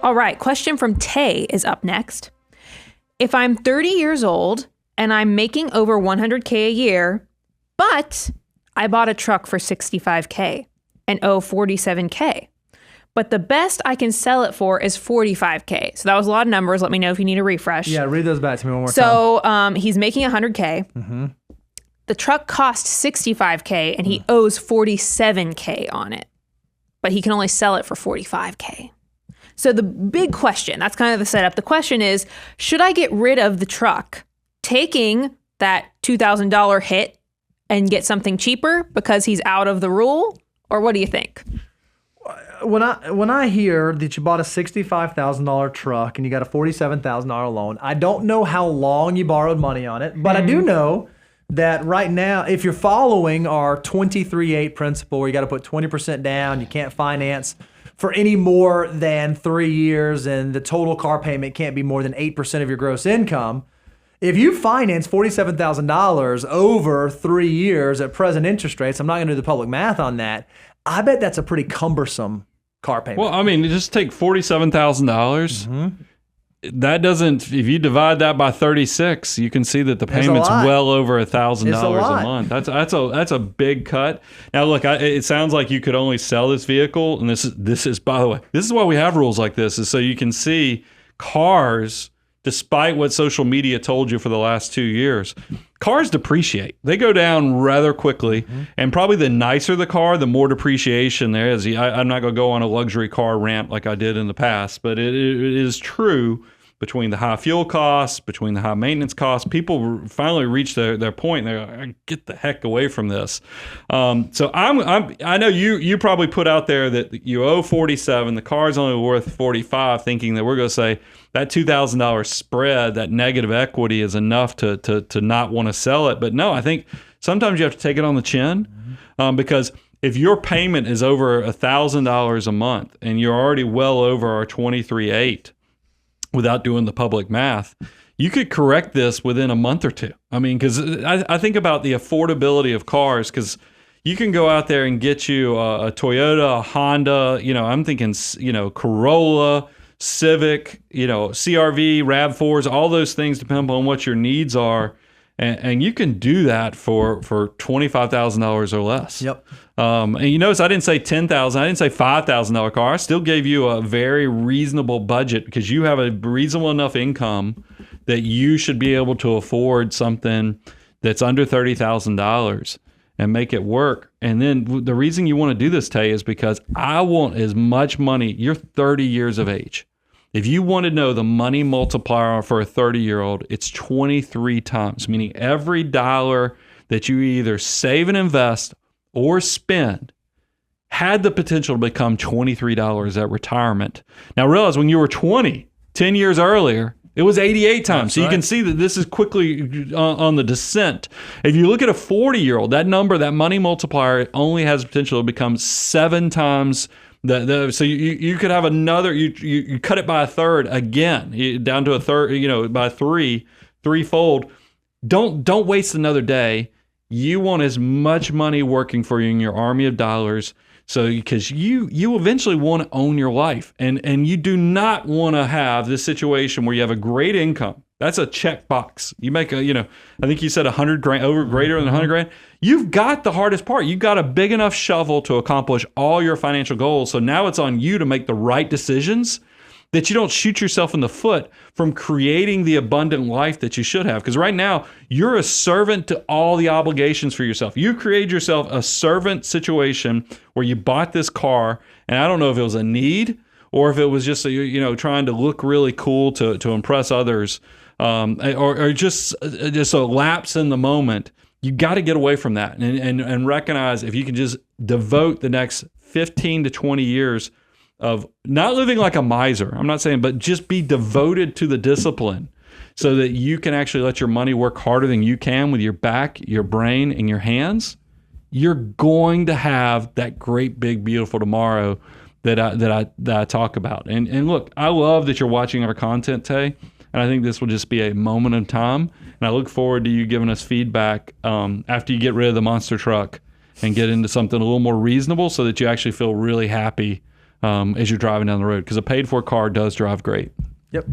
All right, question from Tay is up next. If I'm 30 years old and I'm making over 100K a year, but I bought a truck for 65K and owe 47K, but the best I can sell it for is 45K. So that was a lot of numbers. Let me know if you need a refresh. Yeah, read those back to me one more time. So he's making 100K. Mm-hmm. The truck costs 65K and he owes 47K on it, but he can only sell it for 45K. So the big question, that's kind of the setup. The question is, should I get rid of the truck, taking that $2,000 hit and get something cheaper because he's out of the rule? Or what do you think? When I hear that you bought a $65,000 truck and you got a $47,000 loan, I don't know how long you borrowed money on it, but I do know that right now, if you're following our 23-8 principle, where you got to put 20% down, you can't finance for any more than 3 years, and the total car payment can't be more than 8% of your gross income. If you finance $47,000 over 3 years at present interest rates, I'm not going to do the public math on that, I bet that's a pretty cumbersome car payment. Well, I mean, just take $47,000. Mm-hmm. That doesn't, if you divide that by 36, you can see that the payment's well over $1,000 a month. That's a big cut. Now, look, it sounds like you could only sell this vehicle, and this is by the way, this is why we have rules like this, is so you can see cars, despite what social media told you for the last 2 years, cars depreciate. They go down rather quickly, and probably the nicer the car, the more depreciation there is. I'm not going to go on a luxury car rant like I did in the past, but it is true between the high fuel costs, between the high maintenance costs. People finally reach their point. They're like, get the heck away from this. So I know you probably put out there that you owe 47, the car's only worth 45, thinking that we're going to say that $2,000 spread, that negative equity is enough to not want to sell it. But no, I think sometimes you have to take it on the chin, because if your payment is over $1,000 a month and you're already well over our 23.8 without doing the public math, you could correct this within a month or two. I mean, because I think about the affordability of cars, because you can go out there and get you a Toyota, a Honda, I'm thinking, Corolla, Civic, CRV, RAV4s, all those things depend on what your needs are. And you can do that for $25,000 or less. Yep. And you notice I didn't say $10,000. I didn't say $5,000 car. I still gave you a very reasonable budget, because you have a reasonable enough income that you should be able to afford something that's under $30,000 and make it work. And then the reason you want to do this, Tay, is because I want as much money. You're 30 years of age. If you want to know the money multiplier for a 30-year-old, it's 23 times, meaning every dollar that you either save and invest or spend had the potential to become $23 at retirement. Now realize, when you were 20, 10 years earlier, it was 88 times. That's so right. You can see that this is quickly on the descent. If you look at a 40-year-old, that number, that money multiplier, only has potential to become 7 times. So you could have another, you cut it by a third again, down to a third, by threefold. Don't waste another day. You want as much money working for you in your army of dollars, because you eventually want to own your life, and you do not want to have this situation where you have a great income. That's a checkbox. You make I think you said $100,000 over greater than $100,000. You've got the hardest part. You've got a big enough shovel to accomplish all your financial goals. So now it's on you to make the right decisions, that you don't shoot yourself in the foot from creating the abundant life that you should have. Because right now, you're a servant to all the obligations for yourself. You created yourself a servant situation where you bought this car, and I don't know if it was a need or if it was just trying to look really cool to impress others, or just a lapse in the moment. You got to get away from that and recognize, if you can just devote the next 15 to 20 years of not living like a miser, I'm not saying, but just be devoted to the discipline, so that you can actually let your money work harder than you can with your back, your brain, and your hands, you're going to have that great, big, beautiful tomorrow that I talk about. And look, I love that you're watching our content, Tay, and I think this will just be a moment in time. And I look forward to you giving us feedback after you get rid of the monster truck and get into something a little more reasonable, so that you actually feel really happy as you're driving down the road, because a paid for car does drive great. Yep.